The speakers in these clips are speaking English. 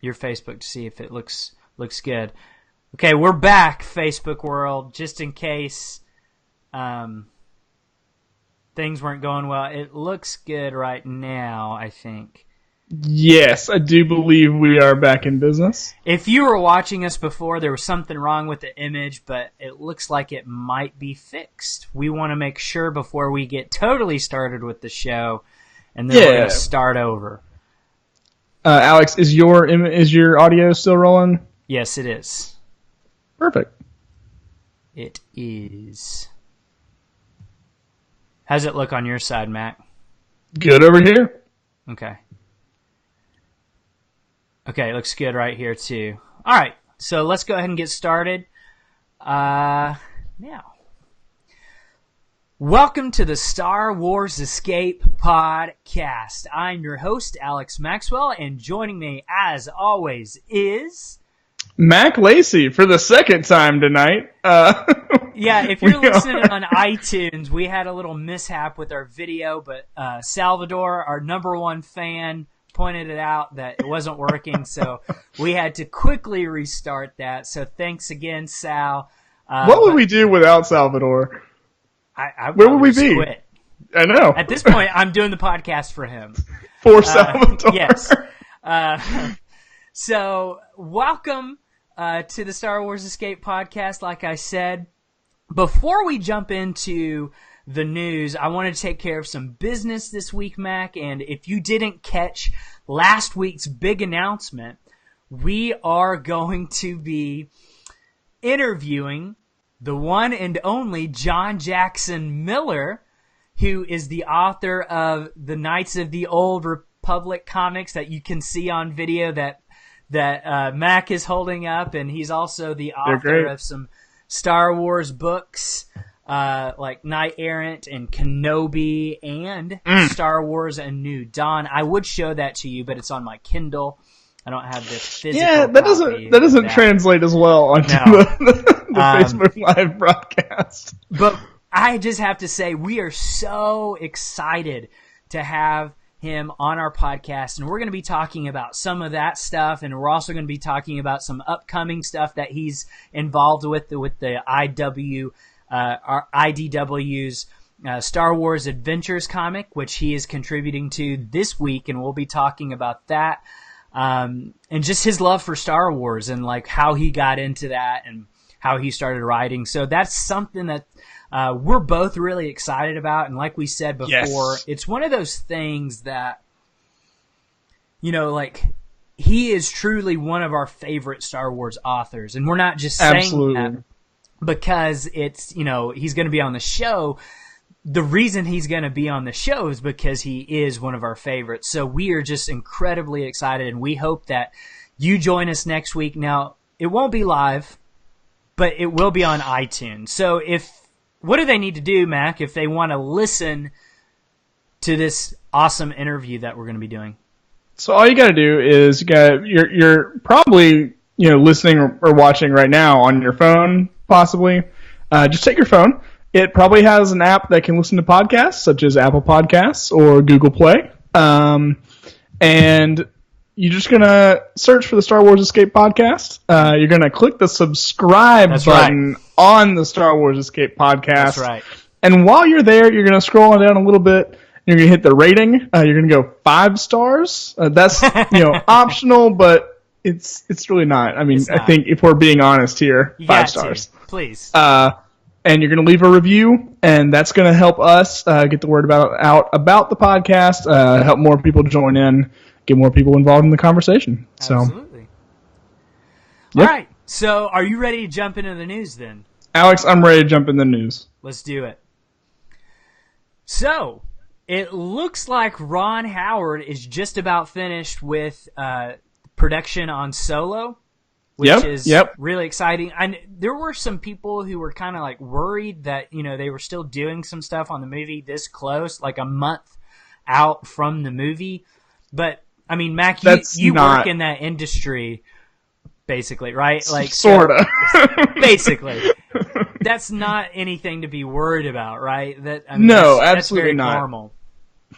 your Facebook to see if it looks good. Okay, we're back, Facebook world, just in case things weren't going well. It looks good right now, I think. Yes, I do believe we are back in business. If you were watching us before, there was something wrong with the image, but it looks like it might be fixed. We want to make sure before we get totally started with the show, and then we're going to start over. Alex, is your audio still rolling? Yes, it is. Perfect. It is. How's it look on your side, Mac? Good over here. Okay. Okay, it looks good right here, too. All right, so let's go ahead and get started. Now, welcome to the Star Wars Escape Podcast. I'm your host, Alex Maxwell, and joining me, as always, is... Mac Lacey for the second time tonight. Yeah, if you're listening on iTunes, we had a little mishap with our video, but Salvador, our number one fan, pointed it out that it wasn't working, so we had to quickly restart that. So thanks again, Sal. What would we do without Salvador? Where would we be? Quit. I know. At this point, I'm doing the podcast for him. For Salvador. Yes. So welcome to the Star Wars Escape Podcast, like I said. Before we jump into the news, I want to take care of some business this week, Mac. And if you didn't catch last week's big announcement, we are going to be interviewing the one and only John Jackson Miller, who is the author of the Knights of the Old Republic comics that you can see on video that Mac is holding up, and he's also the author of some Star Wars books like Knight Errant and Kenobi and Star Wars A New Dawn. I would show that to you, but it's on my Kindle. I don't have the physical. Yeah, that doesn't translate as well onto the Facebook Live broadcast. But I just have to say, we are so excited to have him on our podcast, and we're going to be talking about some of that stuff, and we're also going to be talking about some upcoming stuff that he's involved with the IDW's Star Wars Adventures comic, which he is contributing to this week, and we'll be talking about that, and just his love for Star Wars and like how he got into that and how he started writing. So that's something that we're both really excited about, and like we said before, It's one of those things that, like, he is truly one of our favorite Star Wars authors, and we're not just saying that because it's, he's going to be on the show. The reason he's going to be on the show is because he is one of our favorites. So we are just incredibly excited, and we hope that you join us next week. Now, it won't be live, but it will be on iTunes. So what do they need to do, Mac, if they want to listen to this awesome interview that we're going to be doing? So all you got to do is you're probably listening or watching right now on your phone, possibly. Just take your phone. It probably has an app that can listen to podcasts, such as Apple Podcasts or Google Play. And you're just going to search for the Star Wars Escape Podcast. You're going to click the subscribe button on the Star Wars Escape Podcast. That's right. And while you're there, you're going to scroll on down a little bit. You're going to hit the rating. You're going to go 5 stars. That's optional, but it's really not. I mean, I think if we're being honest here, 5 stars. Please. And you're going to leave a review, and that's going to help us get the word out about the podcast, help more people join in, get more people involved in the conversation. Absolutely. All right. So are you ready to jump into the news then? Alex, I'm ready to jump in the news. Let's do it. So it looks like Ron Howard is just about finished with production on Solo, which is really exciting. And there were some people who were kind of like worried that, they were still doing some stuff on the movie this close, like a month out from the movie. But I mean, Mac, you work in that industry, basically, right? Like sorta. Basically, that's not anything to be worried about, right? No, absolutely that's very not. normal.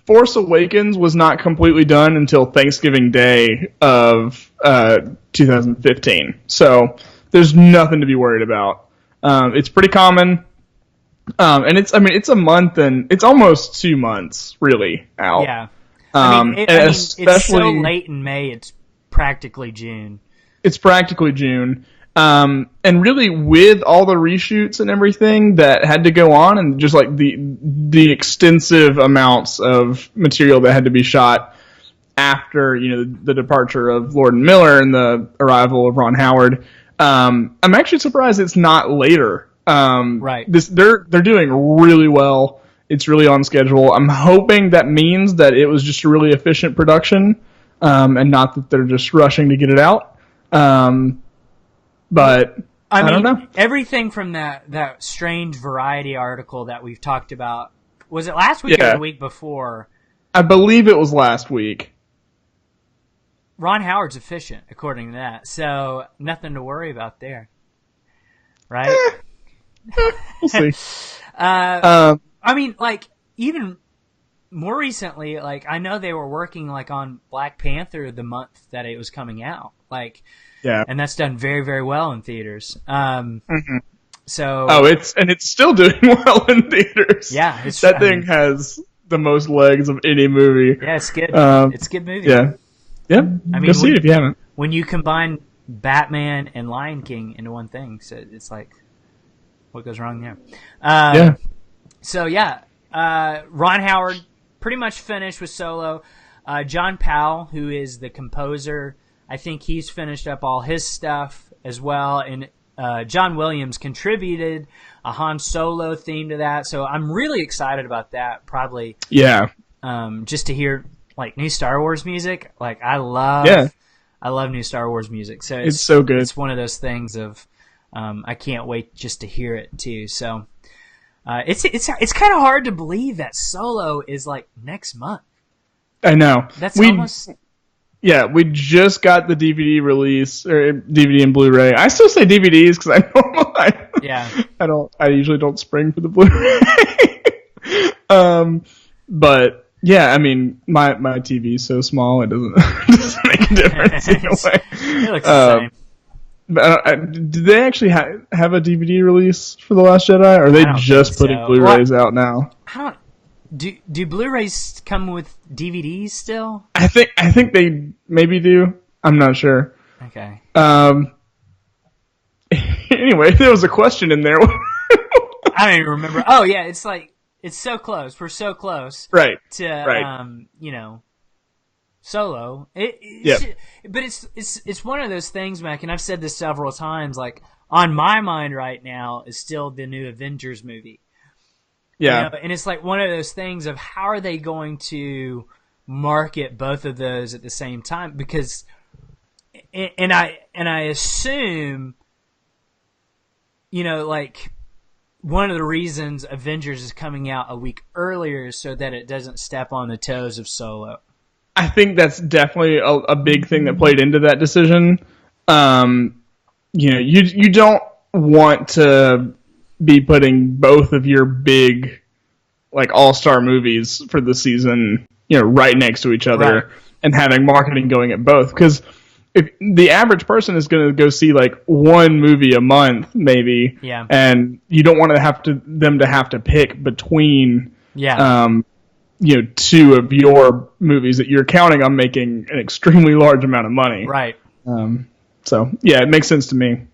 Force Awakens was not completely done until Thanksgiving Day of 2015. So there's nothing to be worried about. It's pretty common. And it's a month and it's almost 2 months really out. Yeah. It's so late in May, it's practically June. It's practically June. And really, with all the reshoots and everything that had to go on, and just like the extensive amounts of material that had to be shot after the departure of Lord and Miller and the arrival of Ron Howard, I'm actually surprised it's not later. Right. They're doing really well. It's really on schedule. I'm hoping that means that it was just a really efficient production, and not that they're just rushing to get it out. But I don't know. Everything from that strange Variety article that we've talked about, was it last week or the week before? I believe it was last week. Ron Howard's efficient, according to that, so nothing to worry about there. Right? We'll see. Even more recently, I know they were working on Black Panther the month that it was coming out, and that's done very, very well in theaters. So it's still doing well in theaters. Yeah, that thing has the most legs of any movie. Yeah, it's good. It's a good movie. Yeah. Go see it if you haven't. When you combine Batman and Lion King into one thing, so it's what goes wrong there? So Ron Howard pretty much finished with Solo. John Powell, who is the composer, I think he's finished up all his stuff as well. And John Williams contributed a Han Solo theme to that. So I'm really excited about that. Probably, just to hear new Star Wars music. I love new Star Wars music. So it's so good. It's one of those things of I can't wait just to hear it too. So. It's kind of hard to believe that Solo is next month. I know. That's almost. Yeah, we just got the DVD release or DVD and Blu-ray. I still say DVDs because I usually don't spring for the Blu-ray. But yeah, my TV is so small it doesn't make a difference either way. It looks the same. Did they actually have a DVD release for The Last Jedi, or are they just putting Blu-rays out now? Do Blu-rays come with DVDs still? I think they maybe do. I'm not sure. Okay. Anyway, there was a question in there. I don't even remember. Oh yeah, it's so close. We're so close. Right. To Solo. But it's one of those things, Mac, and I've said this several times. On my mind right now is still the new Avengers movie. Yeah, and it's one of those things of how are they going to market both of those at the same time? Because, and I assume, one of the reasons Avengers is coming out a week earlier is so that it doesn't step on the toes of Solo. I think that's definitely a big thing that played into that decision. You don't want to be putting both of your big, all-star movies for the season, right next to each other, and having marketing going at both. Because if the average person is going to go see one movie a month, maybe, and you don't want them to have to pick between, two of your movies that you're counting on making an extremely large amount of money. Right. So yeah, it makes sense to me.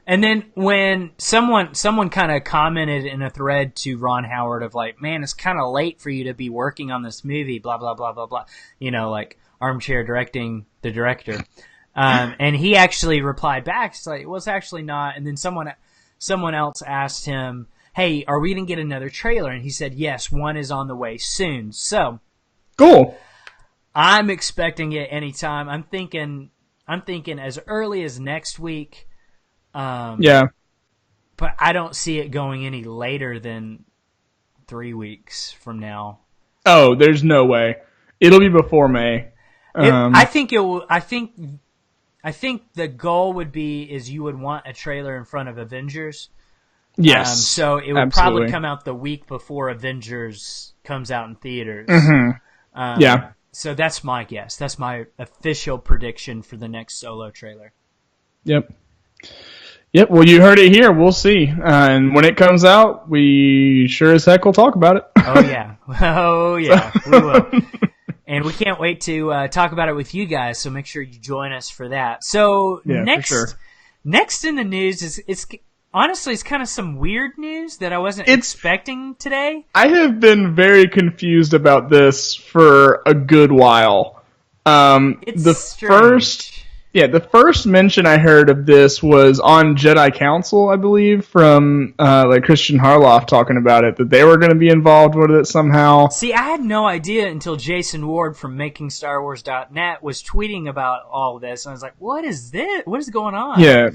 And then when someone kind of commented in a thread to Ron Howard of man, it's kind of late for you to be working on this movie, blah, blah, blah, blah, blah. Armchair directing the director. And he actually replied back, it's well, it's actually not. And then someone else asked him, hey, are we going to get another trailer? And he said, yes, one is on the way soon. So cool. I'm expecting it anytime. I'm thinking as early as next week. But I don't see it going any later than 3 weeks from now. Oh, there's no way. It'll be before May. I think it will. I think the goal would be is you would want a trailer in front of Avengers. Yes. So it would probably come out the week before Avengers comes out in theaters. Mm-hmm. Yeah. So that's my guess. That's my official prediction for the next Solo trailer. Yep. Yep. Well, you heard it here. We'll see. And when it comes out, we sure as heck will talk about it. Oh yeah. Oh yeah. We will. And we can't wait to talk about it with you guys. So make sure you join us for that. So next in the news is honestly, it's kind of some weird news that I wasn't expecting today. I have been very confused about this for a good while. The first mention I heard of this was on Jedi Council, I believe, from Christian Harloff talking about it, that they were going to be involved with it somehow. See, I had no idea until Jason Ward from MakingStarWars.net was tweeting about all of this, and I was like, what is this? What is going on? Yeah.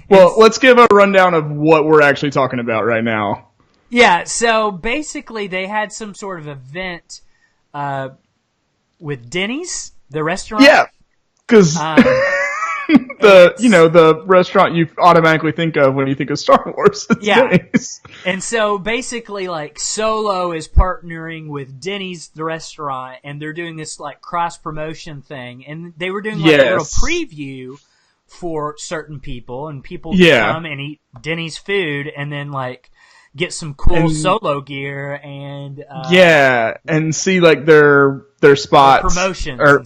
Well, let's give a rundown of what we're actually talking about right now. Yeah, so basically they had some sort of event with Denny's, the restaurant. Yeah, because the restaurant you automatically think of when you think of Star Wars. Denny's. And so basically, like, Solo is partnering with Denny's, the restaurant, and they're doing this like cross promotion thing, and they were doing like a little preview for certain people, and people come and eat Denny's food, and then like get some cool Solo gear and and see like their spots, promotions, or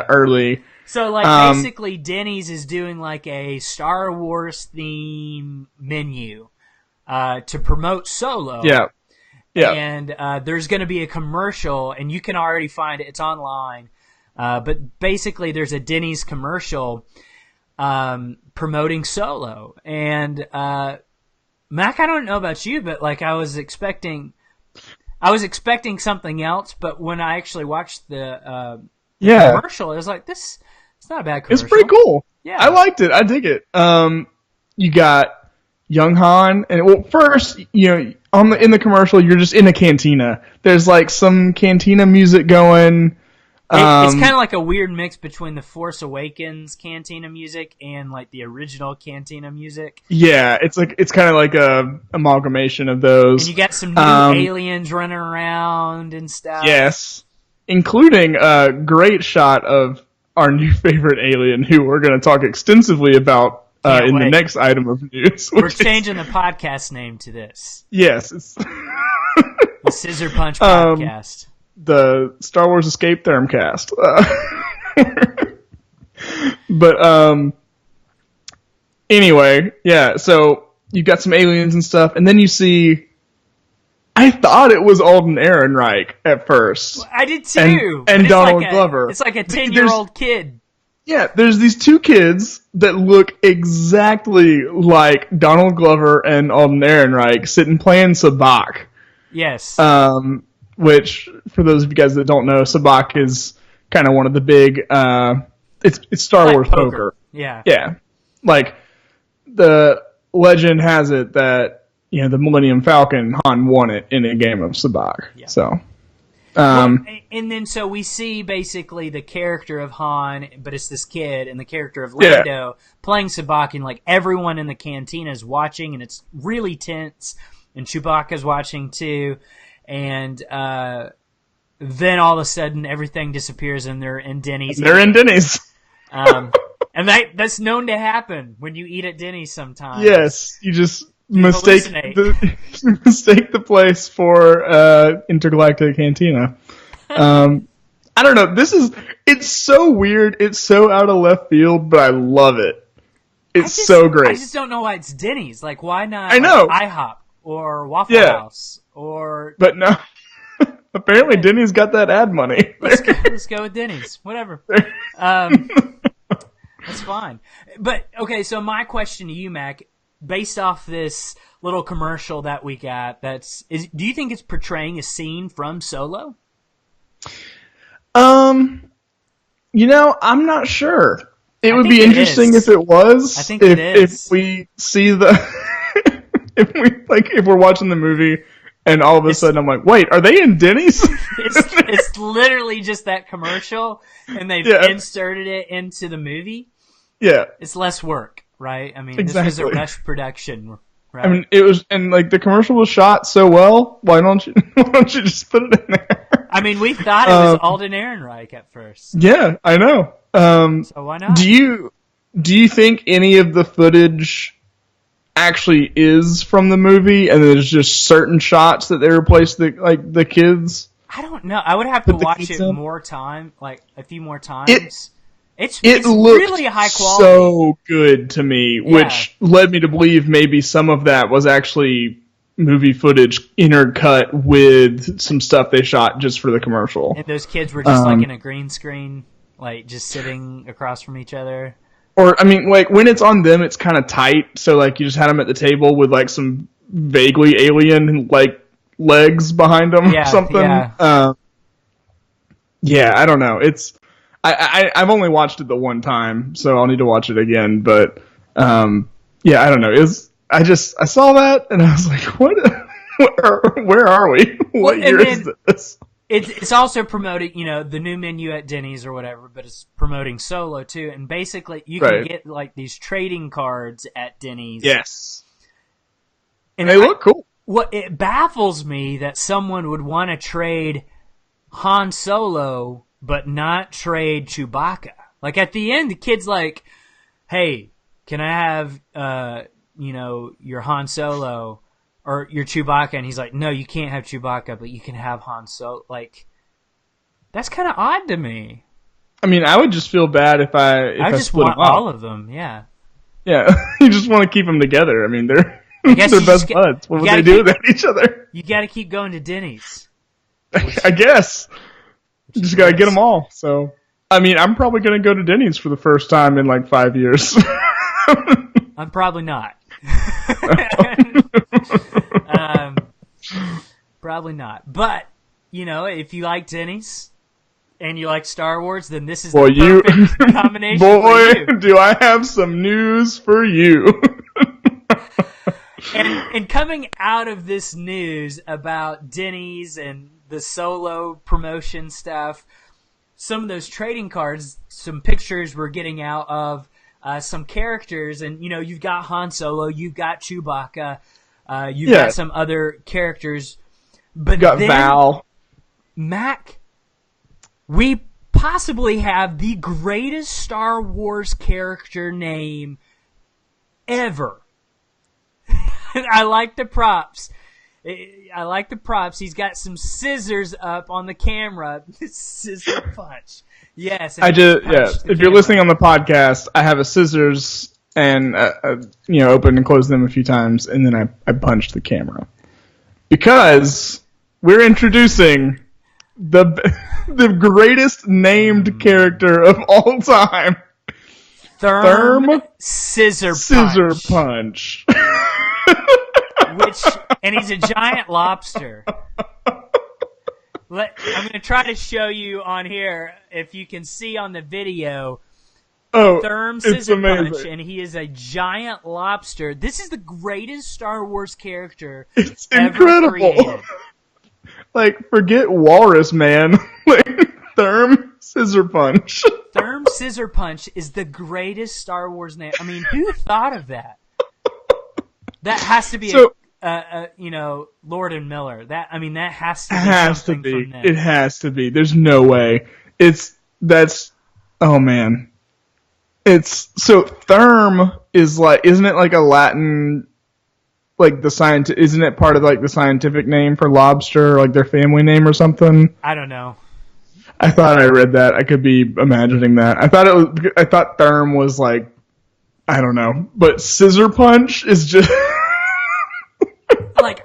early. So like basically, Denny's is doing like a Star Wars theme menu to promote Solo. Yeah. And there's going to be a commercial, and you can already find it. It's online, but basically, there's a Denny's commercial. Promoting Solo, and Mac, I don't know about you, but like I was expecting something else, but when I actually watched the commercial, it was like it's not a bad commercial. It's pretty cool. Yeah, I liked it. I dig it. You got young Han, and first, in the commercial, you're just in a cantina. There's like some cantina music going. It's kind of like a weird mix between the Force Awakens Cantina music and like the original Cantina music. Yeah, it's kind of like a amalgamation of those. And you got some new aliens running around and stuff. Yes, including a great shot of our new favorite alien, who we're going to talk extensively about in the next item of news. We're changing the podcast name to this. Yes, it's the Scissorpunch podcast. The Star Wars Escape Thermcast. But anyway, so you got some aliens and stuff, and then you see, I thought it was Alden Ehrenreich at first. I did too. And Donald Glover. It's like a 10-year-old kid. Yeah, there's these two kids that look exactly like Donald Glover and Alden Ehrenreich sitting playing sabacc. Yes. Which, for those of you guys that don't know, sabacc is kind of one of the big, it's Star Wars poker. Yeah. Yeah. Like, the legend has it that, the Millennium Falcon, Han won it in a game of sabacc. Yeah. So. And then so we see basically the character of Han, but it's this kid, and the character of Lando playing sabacc, and like everyone in the cantina is watching, and it's really tense, and Chewbacca's watching too. And then all of a sudden, everything disappears, and they're in Denny's. And that's known to happen when you eat at Denny's sometimes. Yes, you just mistake the place for Intergalactic Cantina. I don't know. It's so weird. It's so out of left field, but I love it. It's so great. I just don't know why it's Denny's. Like, why not? I know. IHOP or Waffle House. But no, apparently Denny's got that ad money. Let's go with Denny's. Whatever. That's fine. But, okay, so my question to you, Mac, based off this little commercial that we got, do you think it's portraying a scene from Solo? I'm not sure. It would be interesting if it was. I think it is. If we see if we're watching the movie and all of a sudden I'm like, wait, are they in Denny's? It's literally just that commercial, and they've inserted it into the movie. Yeah. It's less work, right? I mean, exactly. This was a rush production. Right. I mean, it was, and like the commercial was shot so well. Why don't you just put it in there? I mean, we thought it was Alden Ehrenreich at first. Yeah, I know. So why not? Do you think any of the footage actually is from the movie, and there's just certain shots that they replaced the kids? I don't know. I would have to watch it more time, like a few more times. It's looked really high quality. So good to me, which led me to believe maybe some of that was actually movie footage intercut with some stuff they shot just for the commercial. And those kids were just like in a green screen, like just sitting across from each other. Or, I mean, like when it's on them, it's kind of tight. So like you just had them at the table with like some vaguely alien like legs behind them or something. Yeah, I don't know. I've only watched it the one time, so I'll need to watch it again. But yeah, I don't know. I saw that and I was like, what? Where are we? What year is this? It's also promoting, the new menu at Denny's or whatever, but it's promoting Solo too. And basically, you can get like these trading cards at Denny's. Yes, and they look cool. It baffles me that someone would want to trade Han Solo but not trade Chewbacca. Like at the end, the kid's like, "Hey, can I have your Han Solo or your Chewbacca?" And he's like, "No, you can't have Chewbacca, but you can have Han Solo." Like, that's kind of odd to me. I mean, I would just feel bad if I just split want them up. all of them. Yeah. Yeah, you just want to keep them together. I mean, they're best buds. What would they do without each other? You got to keep going to Denny's. I guess. You just got to get them all. So, I mean, I'm probably going to go to Denny's for the first time in like 5 years. I'm probably not. Probably not. But, if you like Denny's and you like Star Wars, then this is the perfect combination for you. Boy, do I have some news for you. And coming out of this news about Denny's and the Solo promotion stuff, some of those trading cards, some pictures we're getting out of some characters, and you've got Han Solo, you've got Chewbacca, you've got some other characters, but you got Val. Mac, we possibly have the greatest Star Wars character name ever. I like the props. He's got some scissors up on the camera. Scissor punch. Yes. If you're listening on the podcast, I have a scissors and open and close them a few times, and then I punched the camera because we're introducing the greatest named character of all time, Therm Scissorpunch. And he's a giant lobster. I'm going to try to show you on here if you can see on the video. Therm Scissorpunch, and he is a giant lobster. This is the greatest Star Wars character ever created. Like, forget Walrus Man. Therm Scissorpunch. Therm Scissorpunch is the greatest Star Wars name. I mean, who thought of that? That has to be Lord and Miller. That has to be something from them. It has to be. There's no way. Oh man. Therm is like, isn't it like a Latin, like isn't it part of like the scientific name for lobster, like their family name or something? I don't know. I thought I read that. I could be imagining that. I thought Therm was like, I don't know, but Scissorpunch is just like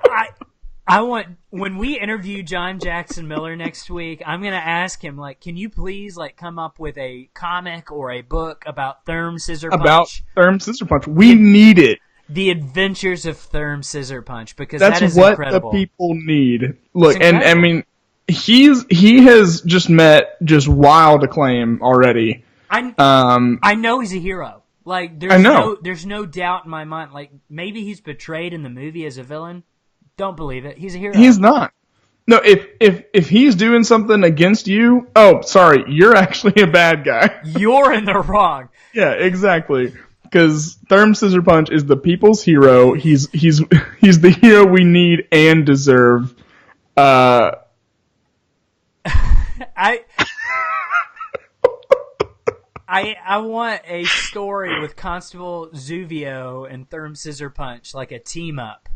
I want, when we interview John Jackson Miller next week, I'm gonna ask him, like, can you please come up with a comic or a book about Therm Scissorpunch? About Therm Scissorpunch, we need it. The Adventures of Therm Scissorpunch, because that's that is what incredible. The people need. Look, and I mean, he has just met just wild acclaim already. I know he's a hero. Like, there's no doubt in my mind. Like, maybe he's portrayed in the movie as a villain. Don't believe it. He's a hero. He's not. No, if he's doing something against you, sorry, you're actually a bad guy. You're in the wrong. Yeah, exactly. because Therm Scissorpunch is the people's hero. He's the hero we need and deserve. I want a story with Constable Zuvio and Therm Scissorpunch, like a team up.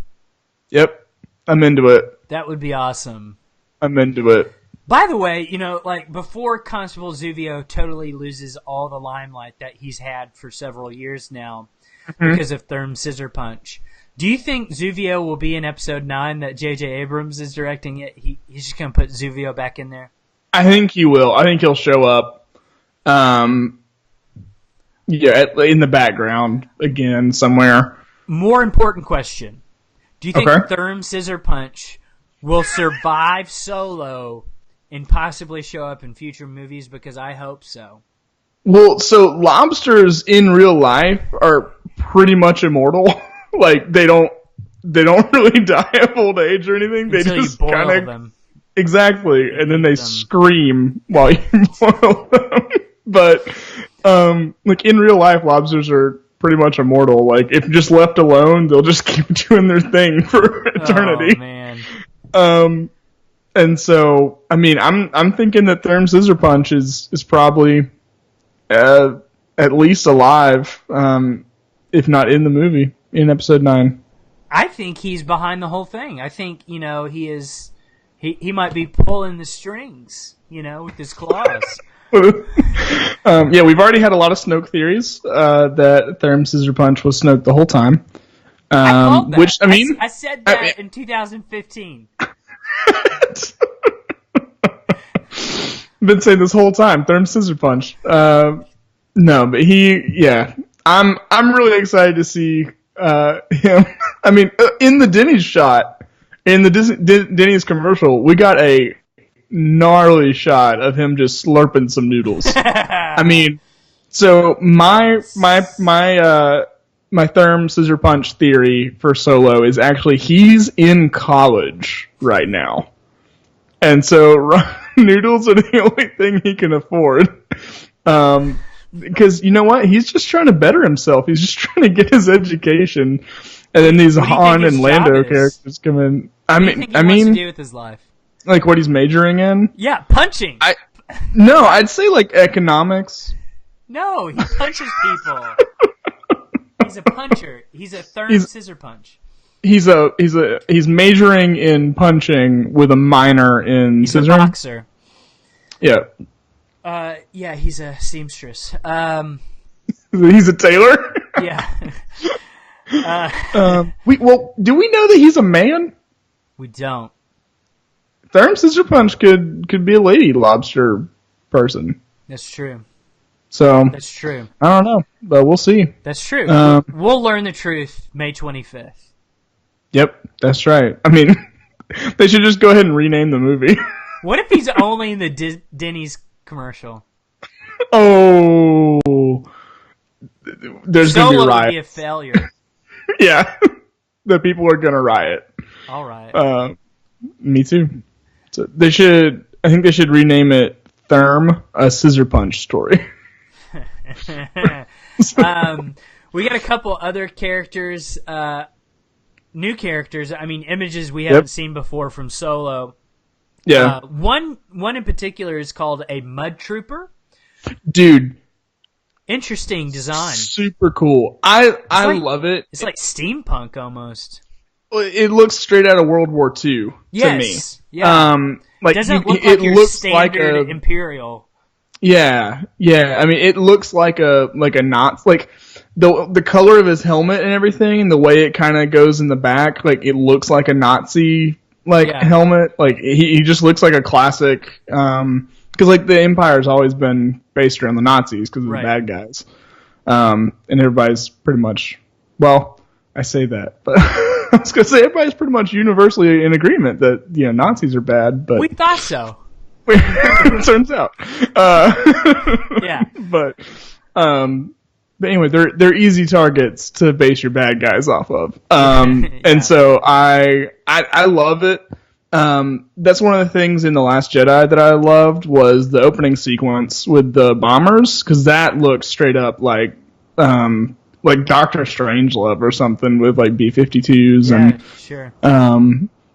Yep, I'm into it. That would be awesome. I'm into it. By the way, like before Constable Zuvio totally loses all the limelight that he's had for several years now because of Therm Scissorpunch, do you think Zuvio will be in episode 9 that J.J. Abrams is directing it? He's just going to put Zuvio back in there? I think he will. I think he'll show up. In the background again somewhere. More important question. Do you think Okay. Therm Scissorpunch will survive Solo and possibly show up in future movies? Because I hope so. Well, so lobsters in real life are pretty much immortal. Like they don't really die of old age or anything. Until they just you boil kind of them. exactly, and then they scream while you boil them. But like in real life, lobsters are pretty much immortal. Like if just left alone, they'll just keep doing their thing for eternity. Oh man. And so, I mean, I'm thinking that Therm Scissorpunch is probably at least alive, if not in the movie, in episode 9. I think he's behind the whole thing. I think, he is... He might be pulling the strings, with his claws. Yeah, we've already had a lot of Snoke theories that Therm Scissorpunch was Snoke the whole time. I called that. Which, I mean... I said that in 2015. Been saying this whole time, Therm Scissorpunch. No, but I'm really excited to see him. I mean, in the Denny's shot, in the Denny's commercial, we got a gnarly shot of him just slurping some noodles. I mean, so my Therm Scissorpunch theory for Solo is actually he's in college right now. And so noodles are the only thing he can afford. Because you know what? He's just trying to better himself. He's just trying to get his education. And then these Han and Lando characters come in. What do you think he wants to do with his life? Like what he's majoring in? Yeah, punching. No, I'd say like economics. No, he punches people. He's a puncher. He's a Therm Scissorpunch. He's majoring in punching with a minor in he's scissoring. A boxer. Yeah. Yeah, he's a seamstress. He's a tailor. Yeah. Do we know that he's a man? We don't. Therm Scissorpunch could be a lady lobster person. That's true. So that's true. I don't know, but we'll see. That's true. We'll learn the truth May 25th. Yep, that's right. I mean, they should just go ahead and rename the movie. What if he's only in the Denny's commercial? Oh, there's going to be a riot. Would be a failure. Yeah, the people are going to riot. All right. Me too. So I think they should rename it Therm, a Scissorpunch story. We got a couple other characters, new characters. I mean, images we haven't seen before from Solo. Yeah. One in particular is called a Mud Trooper. Dude. Interesting design. Super cool. I love it. It's like steampunk almost. It looks straight out of World War II to me. Yeah. Like doesn't look like your standard Imperial. Yeah. I mean, it looks like a Nazi. Like the color of his helmet and everything, and the way it kind of goes in the back, like it looks like a Nazi helmet. Like he just looks like a classic. Because like the Empire's always been based around the Nazis because of the bad guys, and everybody's pretty much. Well, I say that, but I was gonna say everybody's pretty much universally in agreement that Nazis are bad. But we thought so. It turns out. Yeah. But anyway, they're easy targets to base your bad guys off of. And so I love it. That's one of the things in The Last Jedi that I loved was the opening sequence with the bombers, because that looks straight up like like Doctor Strangelove or something with like B-52s and sure.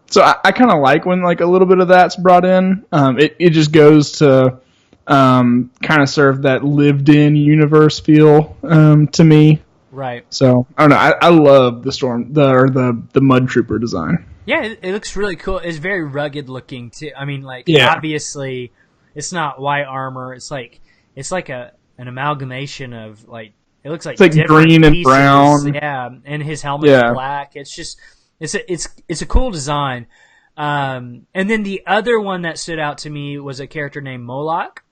So I kind of like when like a little bit of that's brought in. It just goes to kind of serve that lived-in universe feel to me. Right. So I don't know. I love the Mud Trooper design. Yeah, it looks really cool. It's very rugged looking too. I mean, like obviously, it's not white armor. It's like an amalgamation of like it looks like it's like green and brown. Yeah, and his helmet is black. It's just it's a cool design. And then the other one that stood out to me was a character named Moloch.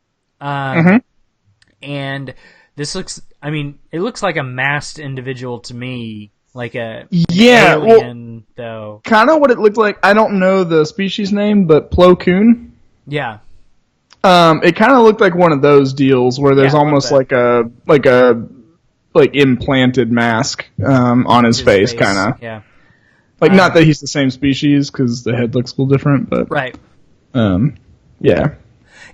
And this looks, I mean, it looks like a masked individual to me, like a alien, though. Kind of what it looked like. I don't know the species name, but Plo Koon. Yeah. It kind of looked like one of those deals where there's almost like a implanted mask on his face, kind of. Yeah. Like not that he's the same species because the head looks a little different, but right. Yeah.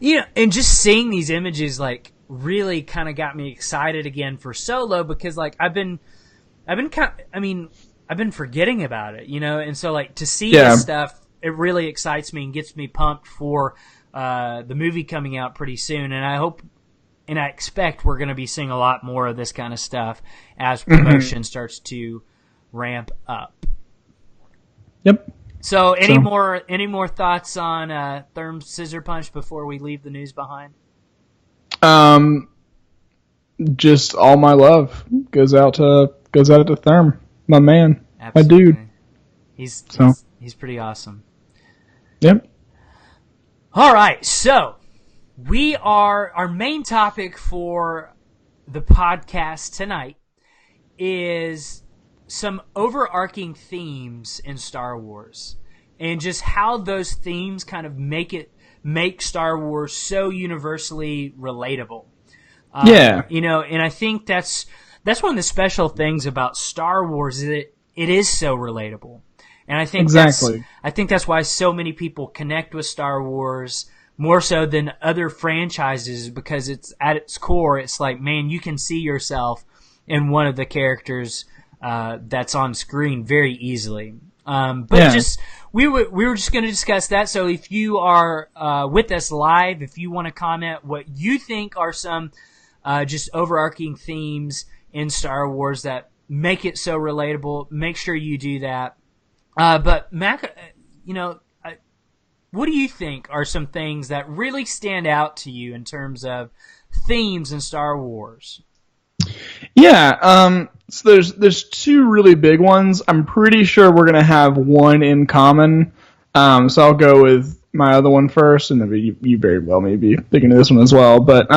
You know, and just seeing these images like really kind of got me excited again for Solo because like I've been forgetting about it, you know, and so like to see this stuff, it really excites me and gets me pumped for the movie coming out pretty soon, and I hope and I expect we're going to be seeing a lot more of this kind of stuff as promotion starts to ramp up. Yep. So, any more thoughts on Therm Scissorpunch before we leave the news behind? Just all my love goes out to Therm, my man, Absolutely. my dude. He's pretty awesome. Yep. All right, so our main topic for the podcast tonight is some overarching themes in Star Wars and just how those themes kind of make Star Wars so universally relatable. You know, and I think that's one of the special things about Star Wars is it is so relatable. And I think that's why so many people connect with Star Wars more so than other franchises, because it's at its core, it's like, man, you can see yourself in one of the characters that's on screen very easily. We were just going to discuss that. So if you are with us live, if you want to comment what you think are some just overarching themes in Star Wars that make it so relatable, make sure you do that. But Mac, you know, what do you think are some things that really stand out to you in terms of themes in Star Wars? Yeah, so there's two really big ones. I'm pretty sure we're gonna have one in common. So I'll go with my other one first, and then you very well may be thinking of this one as well. But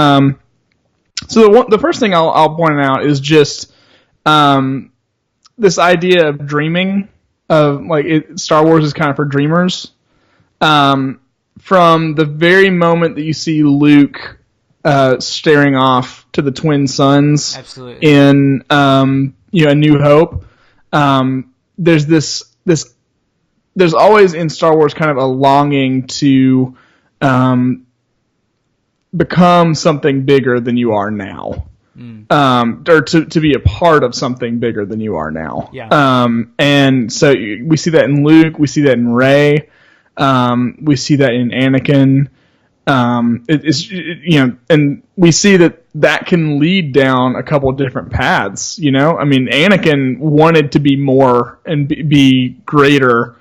so the first thing I'll point out is just this idea of dreaming, of like Star Wars is kind of for dreamers. From the very moment that you see Luke staring off to the twin suns, absolutely, in A New Hope, there's always in Star Wars kind of a longing to become something bigger than you are now. Or to be a part of something bigger than you are now. Yeah. And so we see that in Luke, we see that in Rey, we see that in Anakin. And we see that can lead down a couple of different paths, you know? I mean, Anakin wanted to be more and be greater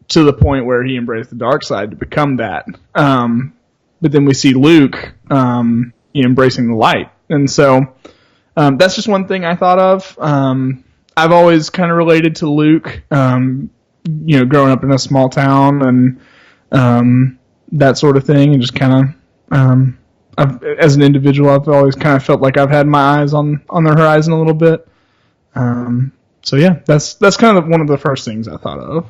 to the point where he embraced the dark side to become that. But then we see Luke, embracing the light. And so, that's just one thing I thought of. I've always kind of related to Luke, growing up in a small town and, that sort of thing, and just kind of, as an individual, I've always kind of felt like I've had my eyes on the horizon a little bit. So yeah, that's kind of one of the first things I thought of.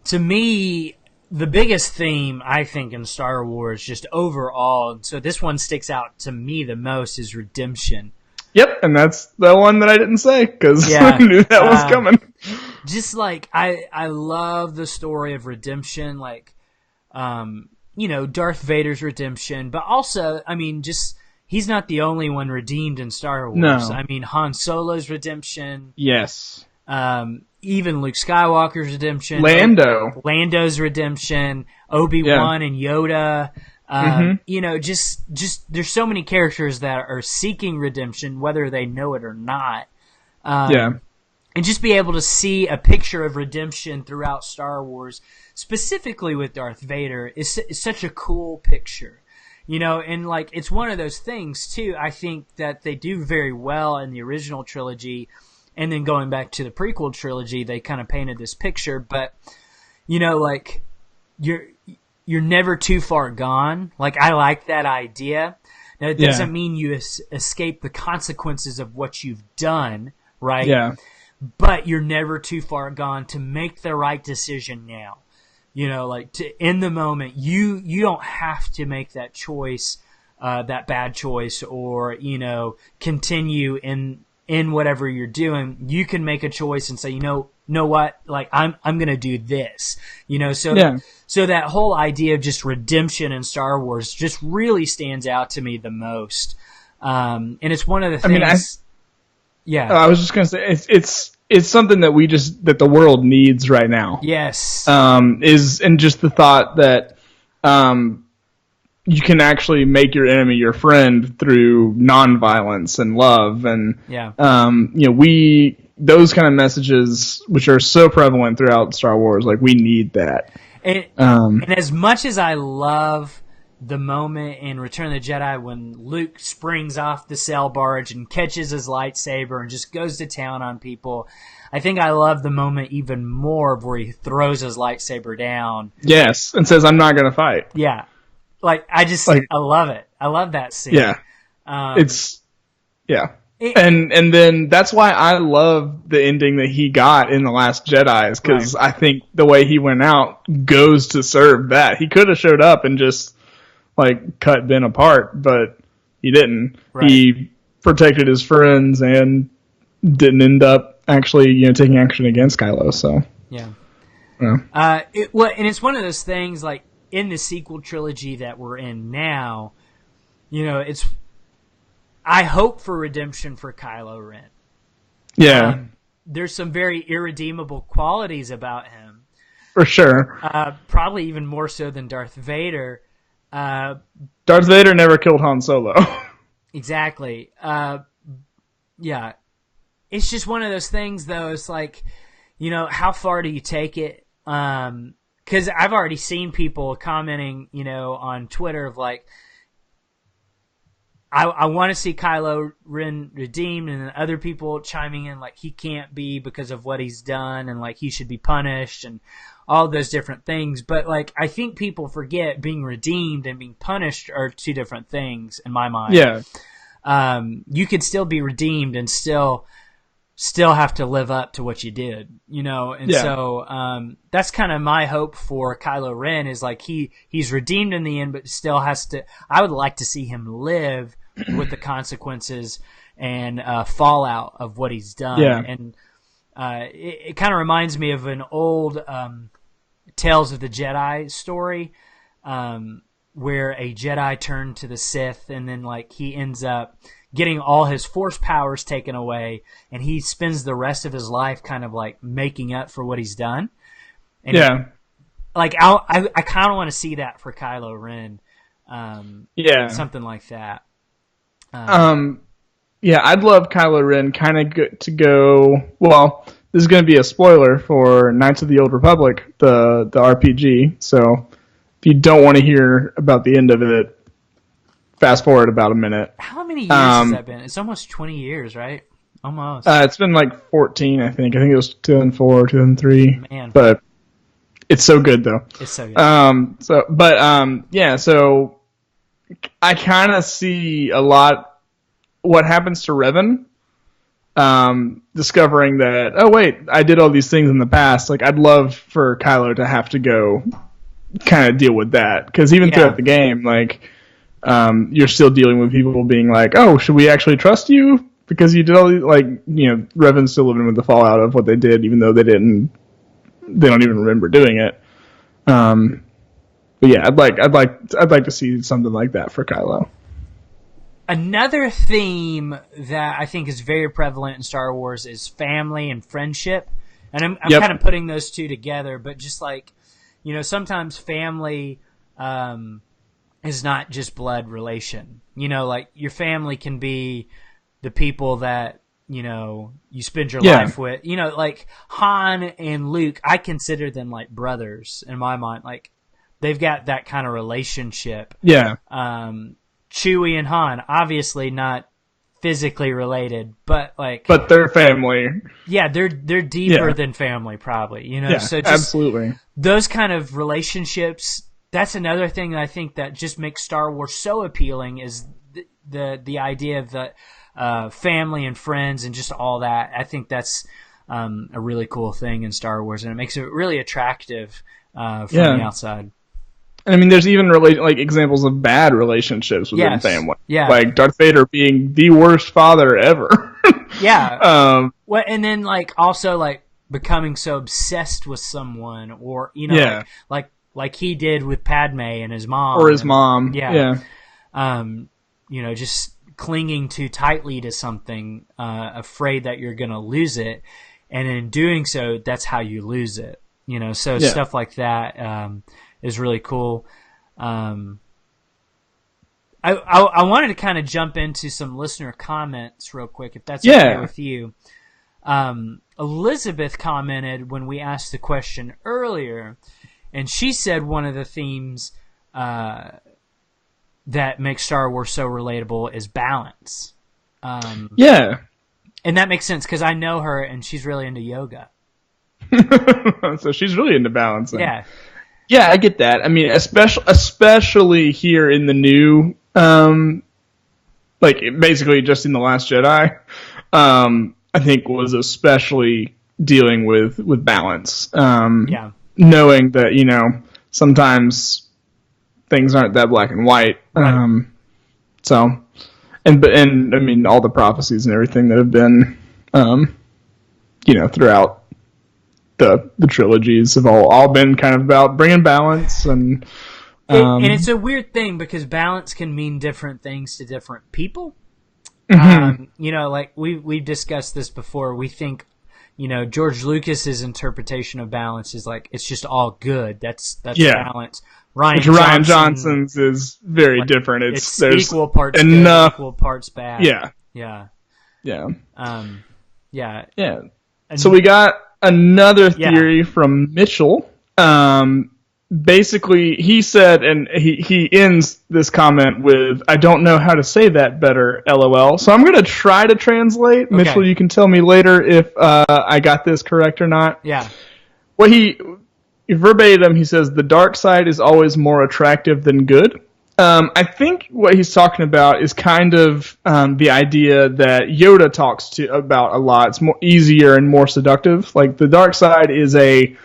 To me, the biggest theme, I think, in Star Wars, just overall, so this one sticks out to me the most, is redemption. Yep, and that's the one that I didn't say, because I knew that was coming. Just like, I love the story of redemption, like, Darth Vader's redemption, but also, I mean, just he's not the only one redeemed in Star Wars. No. I mean, Han Solo's redemption. Yes. Even Luke Skywalker's redemption. Lando's redemption. Obi-Wan and Yoda. You know, just there's so many characters that are seeking redemption, whether they know it or not. And just be able to see a picture of redemption throughout Star Wars, specifically with Darth Vader, is such a cool picture. You know, and like it's one of those things too. I think that they do very well in the original trilogy, and then going back to the prequel trilogy, they kind of painted this picture. But you know, like you're never too far gone. Like I like that idea. Now it doesn't mean you escape the consequences of what you've done, right? Yeah. But you're never too far gone to make the right decision now. You know, like in the moment, you don't have to make that choice, that bad choice, or you know, continue in whatever you're doing. You can make a choice and say, you know what, like I'm gonna do this. You know, so that whole idea of just redemption in Star Wars just really stands out to me the most. And it's one of the things. I was just gonna say it's something that the world needs right now. Yes. And just the thought that you can actually make your enemy your friend through nonviolence and love, and you know, those kind of messages which are so prevalent throughout Star Wars, like we need that. And as much as I love the moment in Return of the Jedi when Luke springs off the sail barge and catches his lightsaber and just goes to town on people, I think I love the moment even more where he throws his lightsaber down. Yes, and says, "I'm not going to fight." Yeah. Like, I love it. I love that scene. Yeah. And then that's why I love the ending that he got in The Last Jedi, because I think the way he went out goes to serve that. He could have showed up and just like cut Ben apart, but he didn't. Right. He protected his friends and didn't end up actually, you know, taking action against Kylo. So and it's one of those things like in the sequel trilogy that we're in now. You know, I hope for redemption for Kylo Ren. Yeah, there's some very irredeemable qualities about him, for sure. Probably even more so than Darth Vader. Darth Vader never killed Han Solo. Exactly. Yeah. It's just one of those things, though. It's like, you know, how far do you take it? Because I've already seen people commenting, you know, on Twitter of like, I want to see Kylo Ren redeemed, and then other people chiming in like he can't be because of what he's done, and like he should be punished, and all those different things. But like I think people forget being redeemed and being punished are two different things in my mind. Yeah. You could still be redeemed and still have to live up to what you did, you know? And so that's kind of my hope for Kylo Ren is like he's redeemed in the end, but still has to, I would like to see him live with the consequences and fallout of what he's done. Yeah. And it kind of reminds me of an old Tales of the Jedi story where a Jedi turned to the Sith, and then like he ends up getting all his force powers taken away, and he spends the rest of his life kind of like making up for what he's done. And like I kind of want to see that for Kylo Ren. Something like that. I'd love Kylo Ren kind of to go. Well, this is going to be a spoiler for Knights of the Old Republic, the RPG. So if you don't want to hear about the end of it, fast forward about a minute. How many years has that been? It's almost 20 years, right? Almost. It's been like 14, I think. I think it was 2004, 2003. Man. But it's so good, though. It's so good. So I kind of see a lot what happens to Revan. Discovering that, oh wait, I did all these things in the past. Like, I'd love for Kylo to have to go kind of deal with that. Because even throughout the game, like, you're still dealing with people being like, oh, should we actually trust you? Because you did all these, like, you know, Revan's still living with the fallout of what they did, even though they don't even remember doing it. But yeah, I'd like to see something like that for Kylo. Another theme that I think is very prevalent in Star Wars is family and friendship. And I'm Yep. kind of putting those two together, but just like, sometimes family is not just blood relation. Like your family can be the people that, you spend your life with. Like Han and Luke, I consider them like brothers in my mind. Like they've got that kind of relationship. Yeah. Chewie and Han, obviously not physically related, but they're family. Yeah, they're deeper than family, probably. Yeah, so just absolutely. Those kind of relationships. That's another thing that I think that just makes Star Wars so appealing is the idea of the family and friends and just all that. I think that's a really cool thing in Star Wars, and it makes it really attractive from the outside. And I mean, there's even examples of bad relationships within family. Yeah. Like Darth Vader being the worst father ever. Yeah. Well, and then also becoming so obsessed with someone, or like he did with Padme and his mom, or his mom. Yeah. Just clinging too tightly to something, afraid that you're going to lose it, and in doing so, that's how you lose it. Stuff like that is really cool. I wanted to kind of jump into some listener comments real quick, if that's okay with you. Elizabeth commented when we asked the question earlier, and she said one of the themes that makes Star Wars so relatable is balance. And that makes sense because I know her, and she's really into yoga. So she's really into balancing. Yeah, I get that. I mean, especially here in the new, basically just in The Last Jedi, I think was especially dealing with balance. Knowing that, sometimes things aren't that black and white. Right. And I mean, all the prophecies and everything that have been, throughout the trilogies have all been kind of about bringing balance and it's a weird thing because balance can mean different things to different people. Mm-hmm. We've discussed this before. We think, George Lucas's interpretation of balance is it's just all good. That's balance. Ryan Johnson's is very different. It's there's equal parts enough, good, equal parts bad. Yeah. And so we got another theory from Mitchell. Basically, he said, and he ends this comment with, "I don't know how to say that better, LOL." So I'm going to try to translate. Okay. Mitchell, you can tell me later if I got this correct or not. Yeah. Well, verbatim, he says, "The dark side is always more attractive than good." I think what he's talking about is kind of the idea that Yoda talks about a lot. It's more easier and more seductive. Like the dark side is a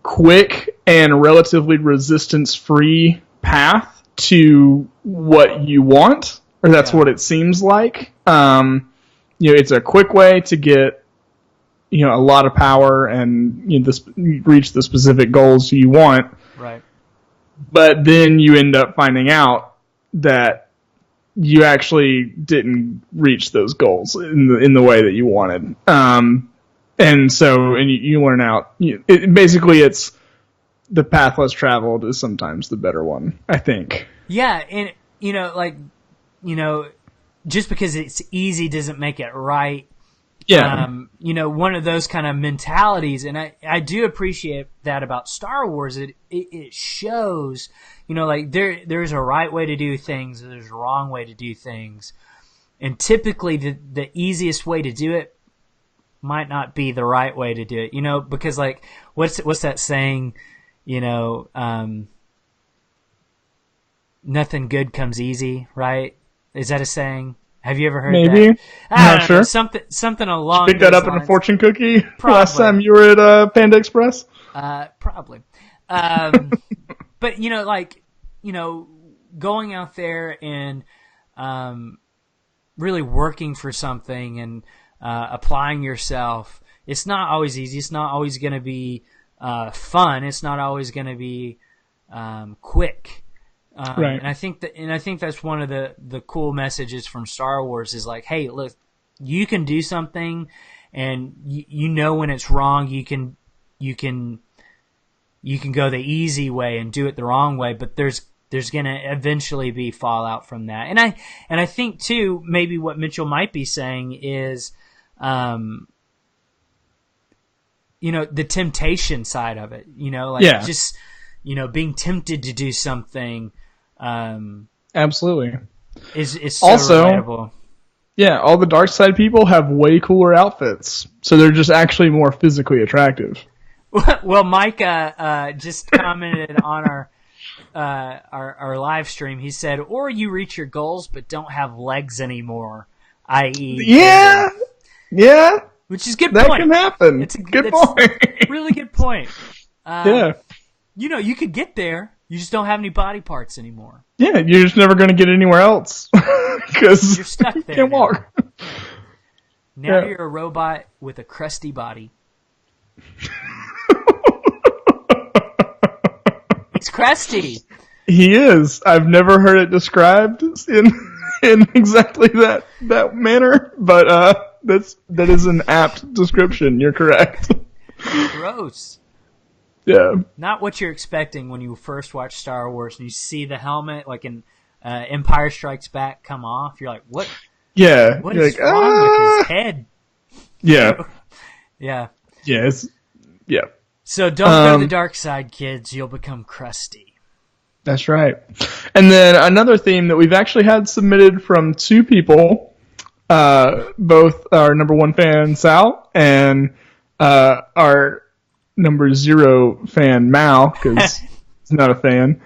quick and relatively resistance-free path to what you want, or that's what it seems like. It's a quick way to get a lot of power and reach the specific goals you want. Right. But then you end up finding out that you actually didn't reach those goals in the way that you wanted. And you learn out. Basically, it's the path less traveled is sometimes the better one, I think. Yeah, and just because it's easy doesn't make it right. Yeah. One of those kind of mentalities, and I do appreciate that about Star Wars. It shows, there's a right way to do things, and there's a wrong way to do things, and typically the easiest way to do it might not be the right way to do it. Because what's that saying? Nothing good comes easy, right? Is that a saying? Have you ever heard Maybe. that? Not sure. Something along Pick that up lines. in a fortune cookie Probably. Last time you were at Panda Express? Probably. But, going out there and really working for something and applying yourself, it's not always easy. It's not always going to be fun. It's not always going to be quick. Right. And I think that's one of the cool messages from Star Wars is like, hey, look, you can do something, and you know when it's wrong. You can go the easy way and do it the wrong way, but there's going to eventually be fallout from that. And I think too, maybe what Mitchell might be saying is, the temptation side of it, just, being tempted to do something, absolutely is so also relatable. Yeah, all the dark side people have way cooler outfits, so they're just actually more physically attractive. Well, Mike just commented on our live stream. He said, "Or you reach your goals but don't have legs anymore," i.e., yeah, which is a good that point. Can happen. It's a good point. Really good point. Yeah, you could get there. You just don't have any body parts anymore. Yeah, you're just never going to get anywhere else because you're stuck there. You can't walk. Now you're a robot with a crusty body. It's crusty. He is. I've never heard it described in exactly that manner, but that is an apt description. You're correct. Gross. Yeah. Not what you're expecting when you first watch Star Wars and you see the helmet, like in Empire Strikes Back, come off. You're like, what? Yeah. What is wrong with his head? Yeah. Yeah. Yes. Yeah. So don't go to the dark side, kids. You'll become crusty. That's right. And then another theme that we've actually had submitted from two people, both our number one fan, Sal, and our number 0 fan, Mal, because he's not a fan.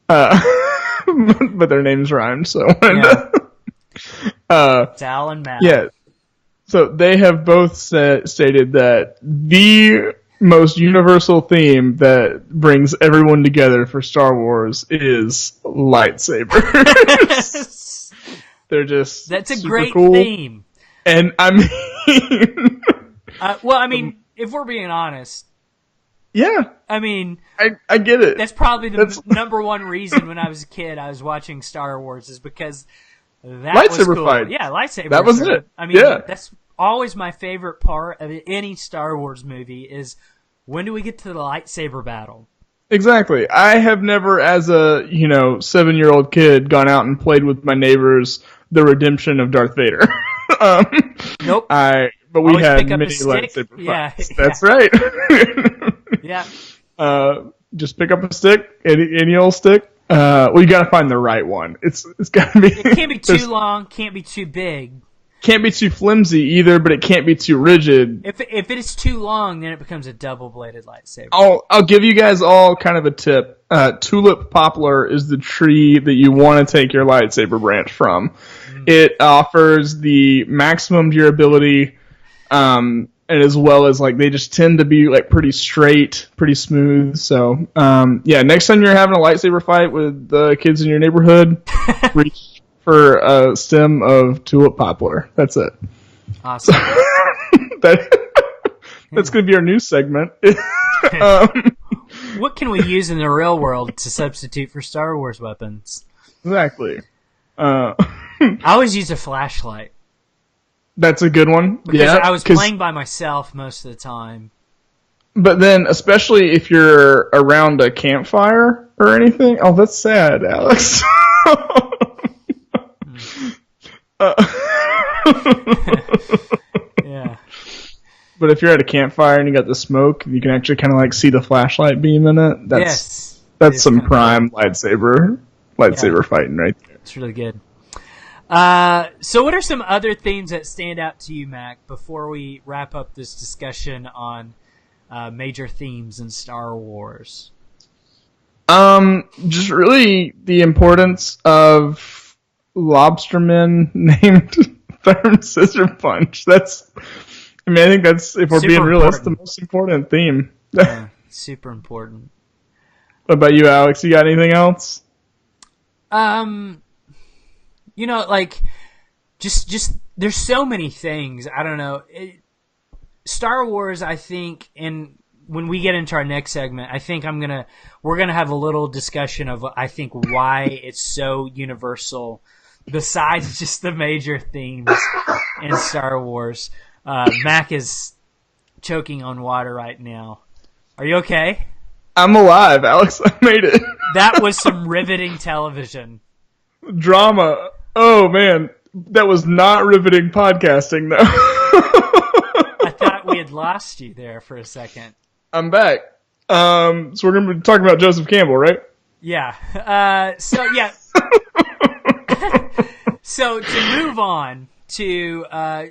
But their names rhymed, so Sal and Mal. Yeah. So they have both stated that the most universal theme that brings everyone together for Star Wars is lightsabers. They're just that's a super great cool. theme. And I mean, if we're being honest, yeah, I mean, I get it. That's probably the number one reason when I was a kid I was watching Star Wars is because that lightsaber was cool. Fight. Yeah, lightsaber. That was it. I mean, that's always my favorite part of any Star Wars movie is when do we get to the lightsaber battle? Exactly. I have never, as a 7-year-old kid, gone out and played with my neighbors the redemption of Darth Vader. Nope. But we always had pick many up a stick. lightsaber fights. That's right. Yeah. Just pick up a stick, any old stick. You gotta find the right one. It's gotta be. It can't be too long. Can't be too big. Can't be too flimsy either, but it can't be too rigid. If it is too long, then it becomes a double-bladed lightsaber. I'll give you guys all kind of a tip. Tulip poplar is the tree that you want to take your lightsaber branch from. It offers the maximum durability, and as well as they just tend to be pretty straight, pretty smooth. So next time you're having a lightsaber fight with the kids in your neighborhood, reach for a stem of tulip poplar. That's it. Awesome. That's going to be our news segment. What can we use in the real world to substitute for Star Wars weapons? Exactly. I always use a flashlight. That's a good one. Because I was playing by myself most of the time. But then, especially if you're around a campfire or anything. Oh, that's sad, Alex. Yeah. But if you're at a campfire and you got the smoke, you can actually kind of see the flashlight beam in it. That's some prime lightsaber fighting right there. It's really good. So what are some other themes that stand out to you, Mac, before we wrap up this discussion on major themes in Star Wars? Just really the importance of lobstermen named Therm Scissorpunch. I think that's, if we're being real, that's the most important theme. Yeah, super important. What about you, Alex? You got anything else? Just there's so many things. I don't know. Star Wars, I think, and when we get into our next segment, I think we're gonna have a little discussion of I think why it's so universal, besides just the major themes in Star Wars. Mac is choking on water right now. Are you okay? I'm alive, Alex. I made it. That was some riveting television. Drama. Oh, man. That was not riveting podcasting, though. I thought we had lost you there for a second. I'm back. So we're going to be talking about Joseph Campbell, right? Yeah. So to move on to, I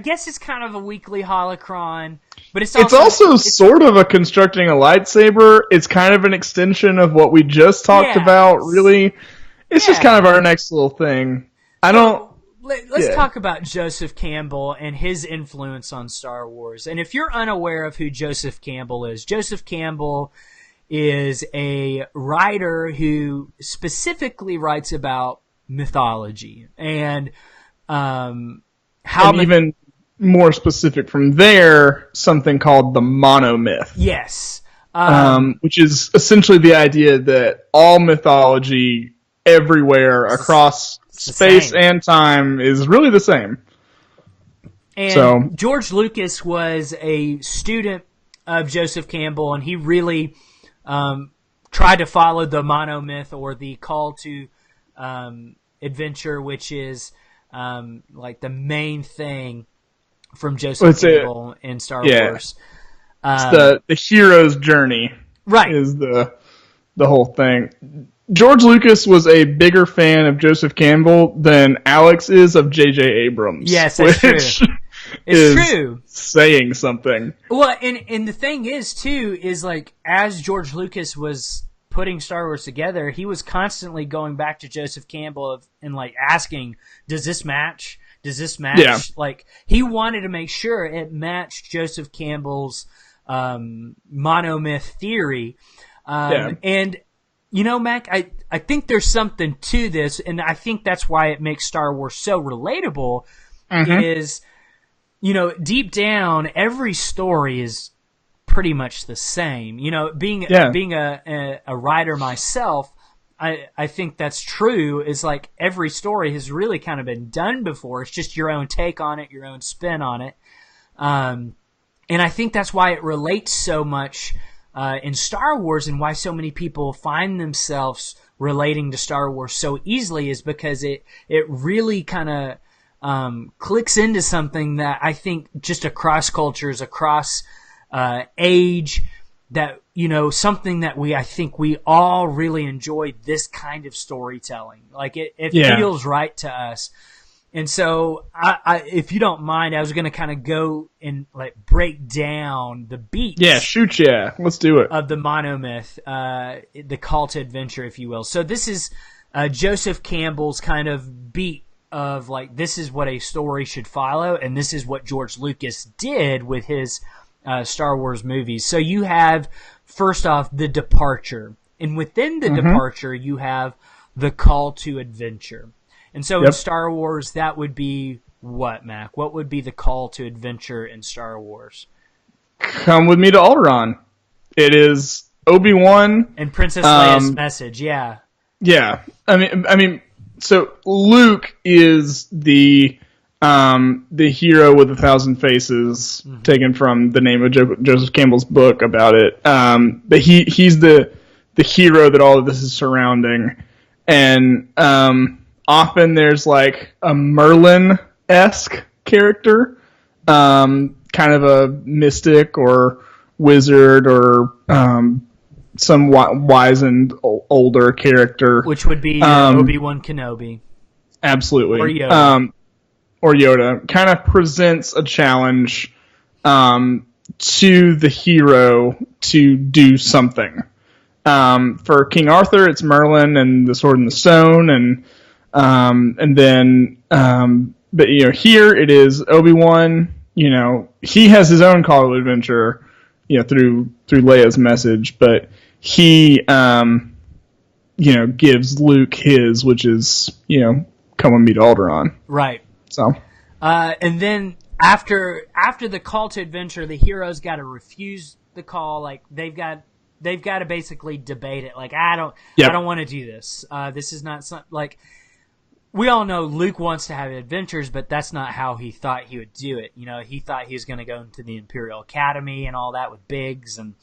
guess it's kind of a weekly holocron, but it's also sort of a constructing a lightsaber. It's kind of an extension of what we just talked about, really. It's just kind of our next little thing. Let's talk about Joseph Campbell and his influence on Star Wars. And if you're unaware of who Joseph Campbell is a writer who specifically writes about mythology and even more specific from there, something called the monomyth. Yes. Which is essentially the idea that all mythology everywhere across space and time is really the same. And George Lucas was a student of Joseph Campbell, and he really tried to follow the monomyth, or the call to adventure, which is like the main thing from Joseph Campbell in Star Wars. It's the hero's journey, right? Is the whole thing. George Lucas was a bigger fan of Joseph Campbell than Alex is of J.J. Abrams. Yes, that's true. It's true. Saying something. Well, and the thing is, too, is like, as George Lucas was putting Star Wars together, he was constantly going back to Joseph Campbell and like asking, does this match? Does this match? Yeah. Like, he wanted to make sure it matched Joseph Campbell's monomyth theory. And you know, Mac, I think there's something to this, and I think that's why it makes Star Wars so relatable, is, you know, deep down, every story is pretty much the same. You know, being a writer myself, I think that's true, is like every story has really kind of been done before. It's just your own take on it, your own spin on it. And I think that's why it relates so much in Star Wars, and why so many people find themselves relating to Star Wars so easily, is because it really kind of clicks into something that I think just across cultures, across age, that, you know, something that I think we all really enjoy, this kind of storytelling. Like it feels right to us. And so, if you don't mind, I was going to kind of go and like break down the beats. Yeah, shoot, yeah, let's do it. Of the monomyth, the call to adventure, if you will. So this is Joseph Campbell's kind of beat of like, this is what a story should follow, and this is what George Lucas did with his Star Wars movies. So you have, first off, the departure, and within the departure, you have the call to adventure. And so in Star Wars, that would be what, Mac? What would be the call to adventure in Star Wars? Come with me to Alderaan. It is Obi-Wan and Princess Leia's message. Yeah. Yeah. I mean, so Luke is the hero with 1,000 faces, taken from the name of Joseph Campbell's book about it. But he's the hero that all of this is surrounding, and often there's like a Merlin-esque character, kind of a mystic or wizard or some wizened older character, which would be Obi-Wan Kenobi. Absolutely. Or Yoda kind of presents a challenge to the hero to do something. For King Arthur, it's Merlin and the Sword and the Stone, but you know, here it is Obi-Wan. You know, he has his own call to adventure, you know, through Leia's message, but he you know, gives Luke his, which is, you know, come with me to Alderaan. Right. So, and then after the call to adventure, the hero's got to refuse the call. Like they've got to basically debate it. Like I don't want to do this. This is not like we all know Luke wants to have adventures, but that's not how he thought he would do it. You know, he thought he was going to go into the Imperial Academy and all that with Biggs and.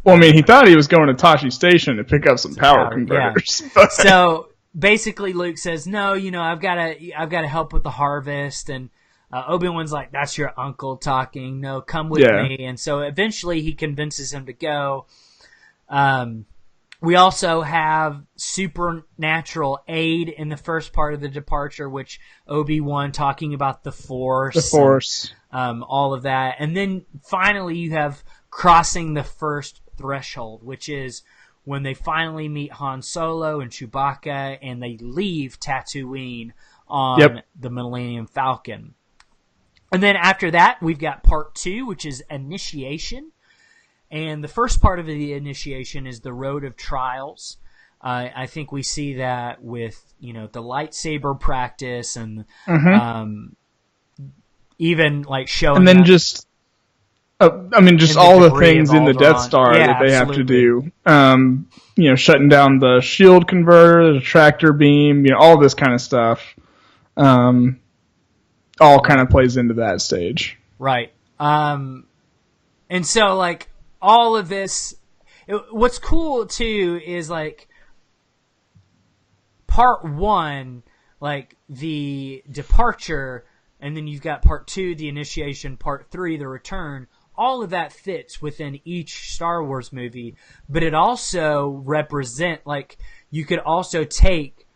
Well, I mean, he thought he was going to Tashi Station to pick up some power converters. Yeah. So basically, Luke says, "No, you know, I've got to help with the harvest." And Obi-Wan's like, "That's your uncle talking. No, come with me." And so eventually, he convinces him to go. We also have supernatural aid in the first part of the departure, which Obi-Wan talking about the Force, all of that, and then finally you have crossing the first threshold, which is when they finally meet Han Solo and Chewbacca and they leave Tatooine on the Millennium Falcon. And then after that, we've got part 2, which is Initiation. And the first part of the initiation is the Road of Trials. I think we see that with, you know, the lightsaber practice and even like showing and then up. just all the things in the Death Star that they have to do. You know, shutting down the shield converter, the tractor beam, you know, all this kind of stuff. All kind of plays into that stage. Right. And so, like, all of this, what's cool, too, is, like, part 1, like, the departure, and then you've got part 2, the initiation, part 3, the return. All of that fits within each Star Wars movie, but it also like, you could also take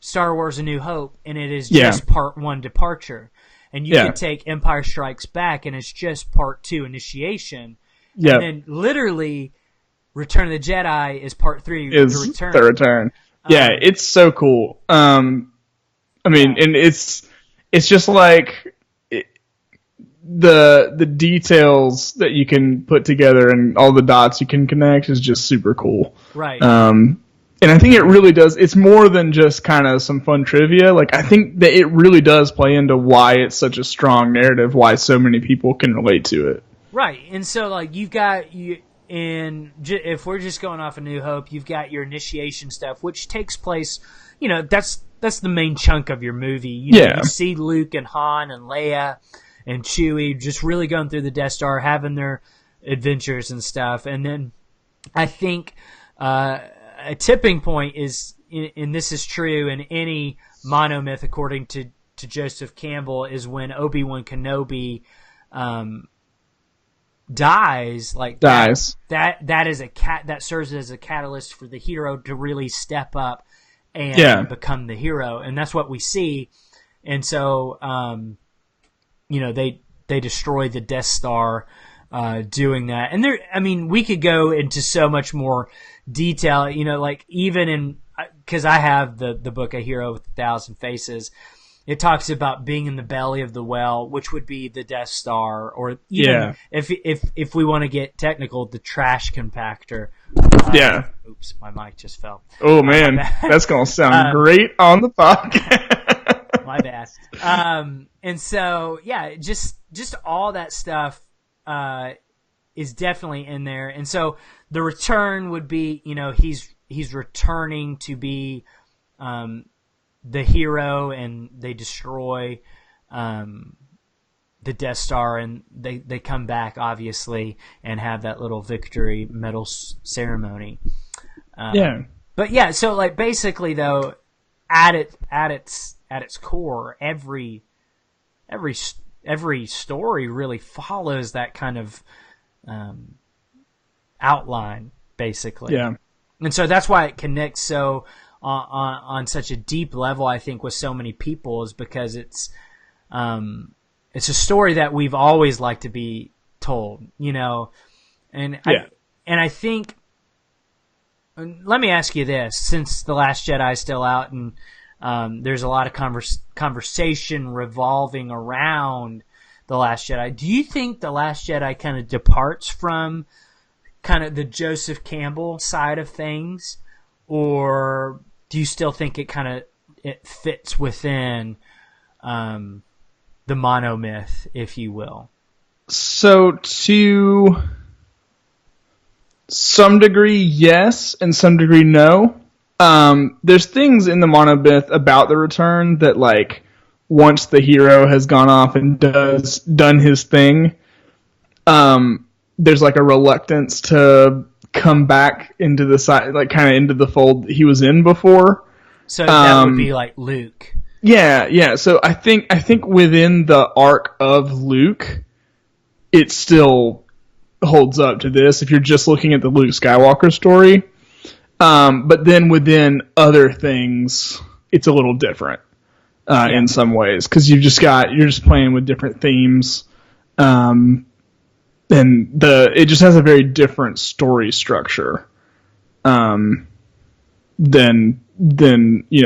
Star Wars A New Hope, and it is just part 1 departure. And you could take Empire Strikes Back, and it's just part 2 initiation. Yeah. And then literally Return of the Jedi is part 3, the return. Yeah, it's so cool. I mean, and it's just like the details that you can put together and all the dots you can connect is just super cool. Right. And I think it really does. It's more than just kind of some fun trivia. Like, I think that it really does play into why it's such a strong narrative, why so many people can relate to it. Right. And so, like, if we're just going off A New Hope, you've got your initiation stuff, which takes place, you know, that's the main chunk of your movie. You see Luke and Han and Leia and Chewie just really going through the Death Star, having their adventures and stuff. And then I think a tipping point is, and this is true in any monomyth according to Joseph Campbell, is when Obi-Wan Kenobi dies. That is that serves as a catalyst for the hero to really step up and become the hero, and that's what we see. And so you know, they destroy the Death Star doing that. And we could go into so much more detail, you know, like even in, because I have the book A Hero with 1,000 Faces. It talks about being in the belly of the whale, which would be the Death Star, or even if we want to get technical, the trash compactor. Oops, my mic just fell. Oh man, that's gonna sound great on the podcast. My bad. And so just all that stuff is definitely in there. And so the return would be, you know, he's returning to be the hero, and they destroy the Death Star, and they come back, obviously, and have that little victory medal ceremony. But yeah, so like basically though, at its core, every story really follows that kind of outline, basically. Yeah. And so that's why it connects so on such a deep level, I think, with so many people, is because it's a story that we've always liked to be told, you know. And I think, let me ask you this, since The Last Jedi is still out, and there's a lot of conversation revolving around The Last Jedi, do you think The Last Jedi kind of departs from kind of the Joseph Campbell side of things, or do you still think it fits within the monomyth, if you will? So to Some degree, yes, and some degree, no. There's things in the monomyth about the return that, like, once the hero has gone off and done his thing, there's like a reluctance to come back into the side, like kind of into the fold that he was in before. So that would be like Luke. Yeah. So I think within the arc of Luke, it still holds up to this. If you're just looking at the Luke Skywalker story, but then within other things, it's a little different in some ways because you're just playing with different themes, and it just has a very different story structure than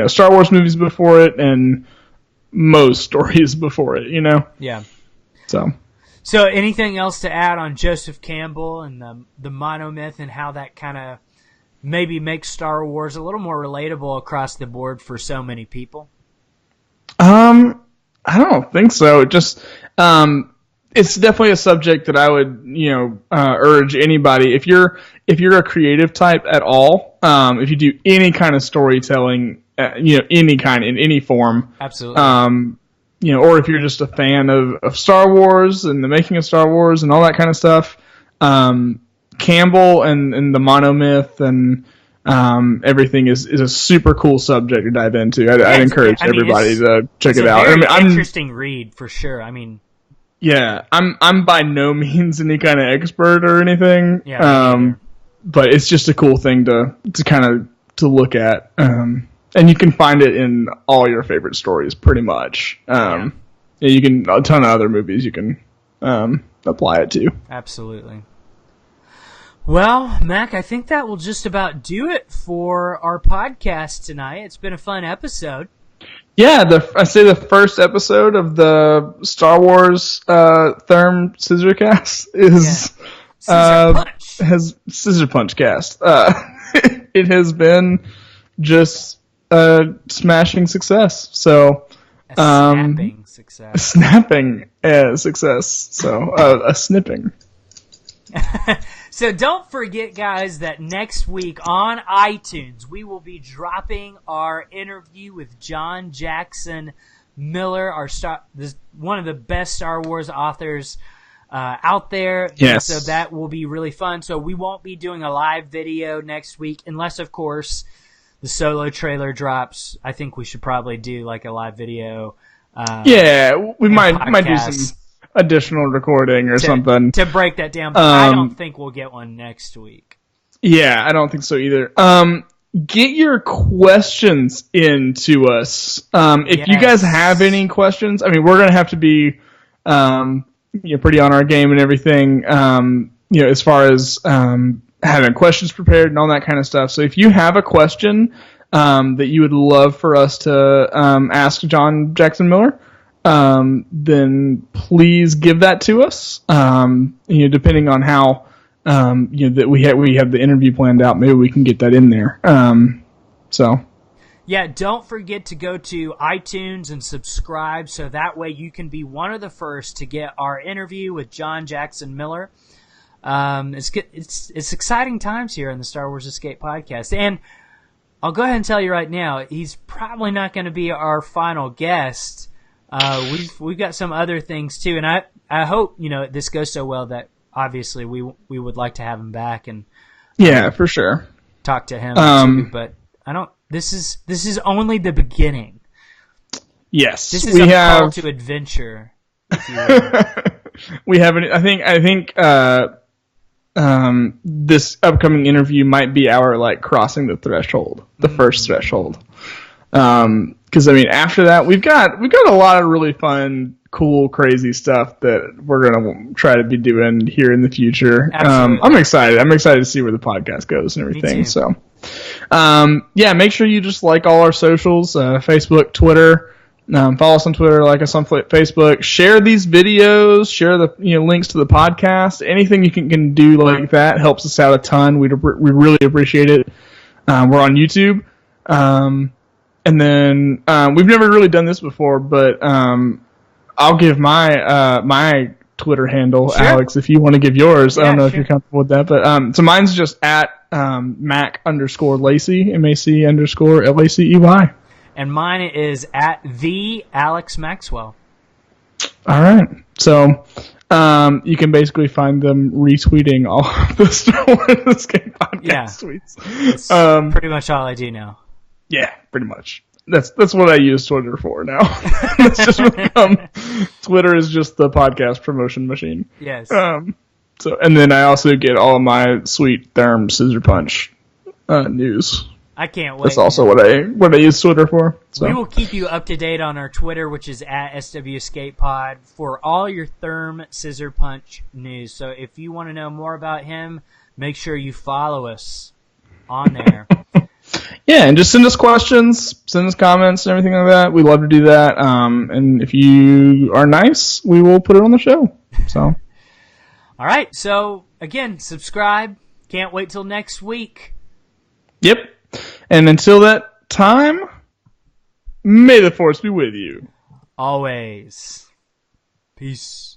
Star Wars movies before it and most stories before it. Yeah. So anything else to add on Joseph Campbell and the monomyth and how that kind of maybe makes Star Wars a little more relatable across the board for so many people? I don't think so. Just it's definitely a subject that I would urge anybody if you're a creative type at all. If you do any kind of storytelling, any kind in any form, absolutely. Or if you're just a fan of Star Wars and the making of Star Wars and all that kind of stuff, Campbell and the monomyth and everything is a super cool subject to dive into. I'd encourage everybody to check it out. It's an interesting read for sure. Yeah, I'm by no means any kind of expert or anything. Yeah, but it's just a cool thing to kind of to look at. And you can find it in all your favorite stories, pretty much. You can a ton of other movies you can apply it to. Absolutely. Well, Mac, I think that will just about do it for our podcast tonight. It's been a fun episode. Yeah, I say the first episode of the Star Wars Therm Scissorcast is has Scissorpunch cast. It has been just a smashing success. So a snapping success. Snapping success. So a snipping. So don't forget, guys, that next week on iTunes, we will be dropping our interview with John Jackson Miller, one of the best Star Wars authors out there. Yes. So that will be really fun. So we won't be doing a live video next week, unless, of course, the Solo trailer drops. I think we should probably do like a live video. We might do some additional recording or something to break that down, but I don't think we'll get one next week. Yeah, I don't think so either. Get your questions into us. If you guys have any questions, we're gonna have to be pretty on our game and everything. As far as having questions prepared and all that kind of stuff. So if you have a question that you would love for us to ask John Jackson Miller, then please give that to us. Depending on how that we have the interview planned out, maybe we can get that in there. Yeah, don't forget to go to iTunes and subscribe, so that way you can be one of the first to get our interview with John Jackson Miller. It's exciting times here on the Star Wars Escape podcast, and I'll go ahead and tell you right now, he's probably not going to be our final guest. We've got some other things too, and I hope this goes so well that obviously we would like to have him back and for sure talk to him too. But I don't. This is only the beginning. Yes, this is call to adventure. If you will. We have. I think. This upcoming interview might be our crossing the threshold, the first threshold. Because after that we've got a lot of really fun, cool, crazy stuff that we're gonna try to be doing here in the future. I'm excited. I'm excited to see where the podcast goes and everything. So, make sure you just like all our socials: Facebook, Twitter. Follow us on Twitter, like us on Facebook. Share these videos. Share the links to the podcast. Anything you can do like that helps us out a ton. We really appreciate it. We're on YouTube. And then we've never really done this before, but I'll give my Twitter handle, Sure. Alex, if you want to give yours. I don't know if sure. you're comfortable with that, but so mine's just at Mac_Lacey, MAC_LACEY. And mine is at the Alex Maxwell. All right. So you can basically find them retweeting all of the Star Wars Escape podcast tweets. That's pretty much all I do now. Yeah, pretty much. That's what I use Twitter for now. It's just Twitter is just the podcast promotion machine. Yes. So and then I also get all of my sweet Therm Scissorpunch news. I can't wait. That's also what I use Twitter for. So. We will keep you up to date on our Twitter, which is at SW Escape Pod, for all your Therm Scissorpunch news. So if you want to know more about him, make sure you follow us on there. Yeah, and just send us questions, send us comments, and everything like that. We love to do that. And if you are nice, we will put it on the show. So, all right. So again, subscribe. Can't wait till next week. Yep. And until that time, may the Force be with you. Always. Peace.